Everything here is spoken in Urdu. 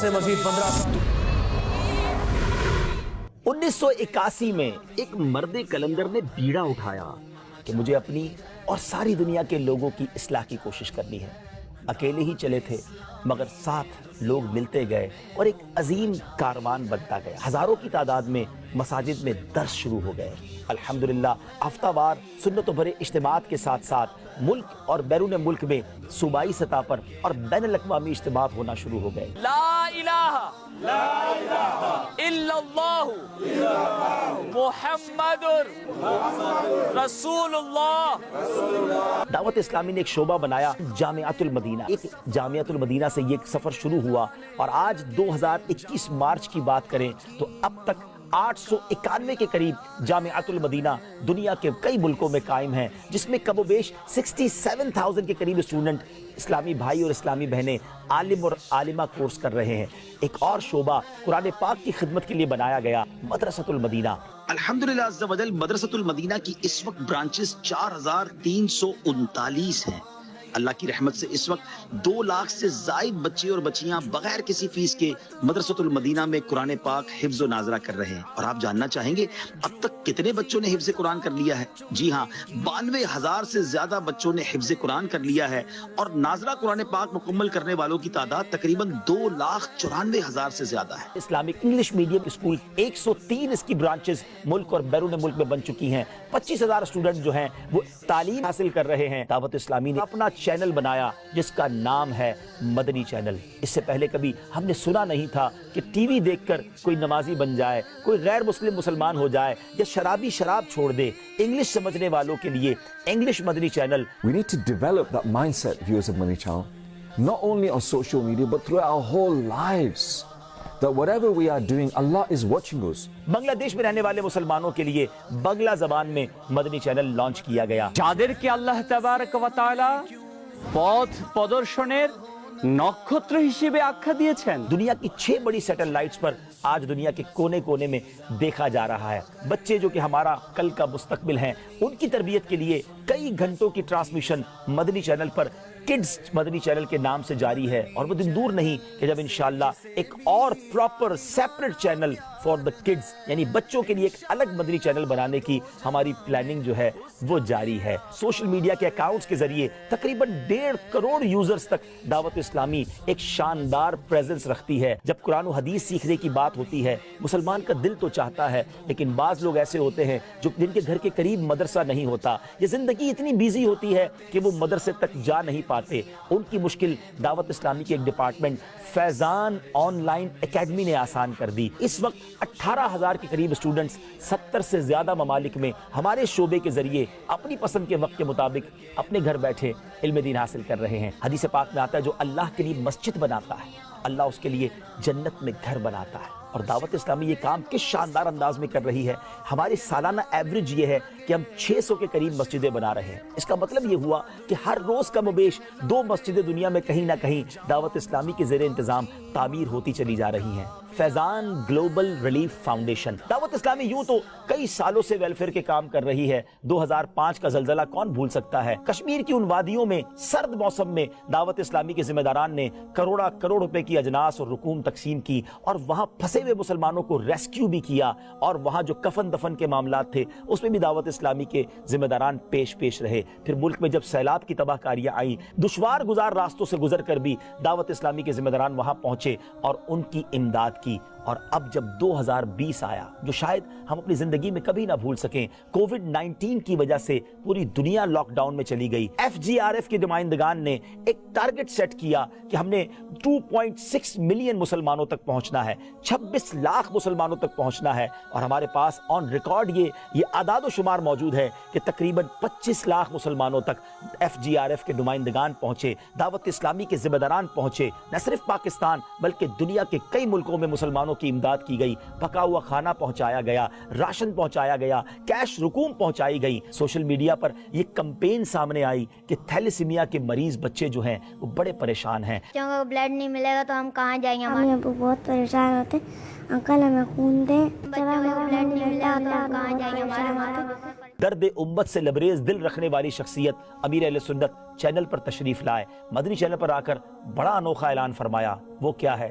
سے مزید 1981 میں ایک مرد کلندر نے بیڑا اٹھایا کہ مجھے اپنی اور ساری دنیا کے لوگوں کی اصلاح کی کوشش کرنی ہے۔ اکیلے ہی چلے تھے مگر ساتھ لوگ ملتے گئے اور ایک عظیم کاروان بنتا گیا۔ ہزاروں کی تعداد میں مساجد میں درس شروع ہو گئے۔ الحمدللہ ہفتہ وار سنتوں بھرے اجتماعات کے ساتھ ساتھ ملک اور بیرون ملک میں صوبائی سطح پر اور بین الاقوامی اجتماعات ہونا شروع ہو گئے۔ لا الہ الا اللہ محمد رسول اللہ۔ دعوت اسلامی نے ایک شعبہ بنایا جامعۃ المدینہ۔ ایک جامعۃ المدینہ سے یہ سفر شروع ہوا اور آج 2021 مارچ کی بات کریں تو اب تک 891 کے قریب جامعۃ المدینہ دنیا کے کئی ملکوں میں قائم ہیں، جس میں کم و بیش 67,000 کے قریب اسٹوڈنٹ اسلامی بھائی اور اسلامی بہنیں عالم اور عالمہ کورس کر رہے ہیں۔ ایک اور شعبہ قرآن پاک کی خدمت کے لیے بنایا گیا مدرسۃ المدینہ۔ الحمدللہ عز و جل مدرسۃ المدینہ کی اس وقت برانچز 4,339 ہیں۔ اللہ کی رحمت سے اس وقت 2 لاکھ سے زائد بچے اور بچیاں بغیر کسی فیس کے مدرسۃ المدینہ میں قرآن پاک حفظ و ناظرہ کر رہے ہیں۔ اور آپ جاننا چاہیں گے اب تک کتنے بچوں نے حفظ قرآن کر لیا ہے؟ جی ہاں، 92,000 سے زیادہ بچوں نے حفظ قرآن کر لیا ہے اور ناظرہ قرآن پاک مکمل کرنے والوں کی تعداد تقریباً 2,94,000 سے زیادہ ہے۔ اسلامک انگلش میڈیم اسکول 103 اس کی برانچز ملک اور بیرون ملک میں بن چکی ہیں۔ 25,000 اسٹوڈنٹ جو ہیں وہ تعلیم حاصل کر رہے ہیں۔ دعوت اسلامی نے اپنا چینل بنایا جس کا نام ہے مدنی چینل۔ اس سے پہلے کبھی ہم نے سنا نہیں تھا کہ ٹی وی دیکھ کر کوئی نمازی بن جائے، کوئی غیر مسلم مسلمان ہو جائے یا شرابی شراب چھوڑ دے۔ انگلش سمجھنے والوں کے لیے English Madani channel. We need to develop that mindset, viewers of Money Channel, not only on social media but throughout our whole lives, that whatever we are doing, Allah is watching us. بنگلہ دیش میں رہنے والے مسلمانوں کے لیے بنگلہ زبان میں مدنی چینل لانچ کیا گیا۔ যাদেরকে আল্লাহ তাবারক ওয়া তাআলা পথ প্রদর্শনের নক্ষত্র হিসেবে আখ্যা দিয়েছেন। دنیا کی 6 بڑی سیٹلائٹس پر آج دنیا کے کونے کونے میں دیکھا جا رہا ہے۔ بچے جو کہ ہمارا کل کا مستقبل ہیں، ان کی تربیت کے لیے کئی گھنٹوں کی ٹرانسمیشن مدنی چینل پر کڈز مدنی چینل کے نام سے جاری ہے، اور وہ دن دور نہیں کہ جب انشاءاللہ ایک اور proper separate channel for the kids یعنی بچوں کے لیے ایک الگ مدنی چینل بنانے کی ہماری پلاننگ جو ہے وہ جاری ہے۔ سوشل میڈیا کے اکاؤنٹس کے ذریعے تقریباً 1.5 کروڑ یوزرز تک دعوت اسلامی ایک شاندار پریزنس رکھتی ہے۔ جب قرآن و حدیث سیکھنے کی بات ہوتی ہے، مسلمان کا دل تو چاہتا ہے، لیکن بعض لوگ ایسے ہوتے ہیں جن کے گھر کے قریب مدرسہ نہیں ہوتا، یہ زندگی اتنی بیزی ہوتی ہے کہ وہ مدرسے تک جا نہیں پاتے۔ ان کی مشکل دعوت اسلامی کے ایک department Faizan on line academy نے آسان کر دی۔ اس وقت 18,000 کے قریب اسٹوڈنٹس 70 سے زیادہ ممالک میں ہمارے شعبے کے ذریعے اپنی پسند کے وقت کے مطابق اپنے گھر بیٹھے علم دین حاصل کر رہے ہیں۔ حدیث پاک میں آتا ہے جو اللہ کے لیے مسجد بناتا ہے، اللہ اس کے لیے جنت میں گھر بناتا ہے۔ اور دعوت اسلامی یہ کام کس شاندار انداز میں کر رہی ہے۔ ہماری سالانہ ایوریج یہ ہے کہ ہم 600 کے قریب مسجدیں بنا رہے ہیں۔ اس کا مطلب یہ ہوا کہ ہر روز کم و بیش 2 مسجدیں دنیا میں کہیں نہ کہیں دعوت اسلامی کے زیر انتظام تعمیر ہوتی چلی جا رہی ہیں۔ فیضان گلوبل ریلیف فاؤنڈیشن دعوت اسلامی یوں تو کئی سالوں سے ویلفیئر کے کام کر رہی ہے۔ 2005 کا زلزلہ کون بھول سکتا ہے؟ کشمیر کی ان وادیوں میں سرد موسم میں دعوت اسلامی کے ذمہ داران نے کروڑ روپے کی اجناس اور رقوم تقسیم کی اور وہاں پھنسے ہوئے مسلمانوں کو ریسکیو بھی کیا، اور وہاں جو کفن دفن کے معاملات تھے اس میں بھی دعوت اسلامی کے ذمہ داران پیش رہے۔ پھر ملک میں جب سیلاب کی تباہ کاریاں آئیں، دشوار گزار راستوں سے گزر کر بھی دعوت اسلامی کے ذمہ داران وہاں پہنچے اور ان کی امداد کی۔ اور اب جب 2020 آیا جو شاید ہم اپنی زندگی میں کبھی نہ بھول سکیں، کووڈ-19 کی وجہ سے پوری دنیا لاک ڈاؤن میں چلی گئی۔ FGRF کے نمائندگان نے ایک ٹارگٹ سیٹ کیا کہ ہم نے 2.6 ملین مسلمانوں تک پہنچنا ہے، 26 لاکھ مسلمانوں تک پہنچنا ہے، اور ہمارے پاس آن ریکارڈ یہ اعداد و شمار موجود ہے کہ تقریباً 25 لاکھ مسلمانوں تک FGRF کے نمائندگان پہنچے، دعوت اسلامی کے ذمہ داران پہنچے۔ نہ صرف پاکستان بلکہ دنیا کے کئی ملکوں میں مسلمانوں کی امداد کی گئی، پکا ہوا کھانا پہنچایا گیا، راشن پہنچایا گیا، کیش رقوم پہنچائی گئی۔ سوشل میڈیا پر یہ کمپین سامنے آئی کہ تھیلیسیمیا کے مریض بچے جو ہیں وہ بڑے پریشان ہیں۔ کیونکہ بلڈ نہیں ملے گا تو ہم کہاں جائیں گے؟ ہمارے ابو بہت پریشان ہوتے ہیں، انکل ہمیں خون دیں، بچوں کو بلڈ نہیں ملے گا تو ہم کہاں جائیں گے؟ ہمارے ماں درد امت سے لبریز دل رکھنے والی شخصیت امیر اہل سنت چینل پر تشریف لائے، مدنی چینل پر آ کر بڑا انوکھا اعلان فرمایا۔ وہ کیا ہے؟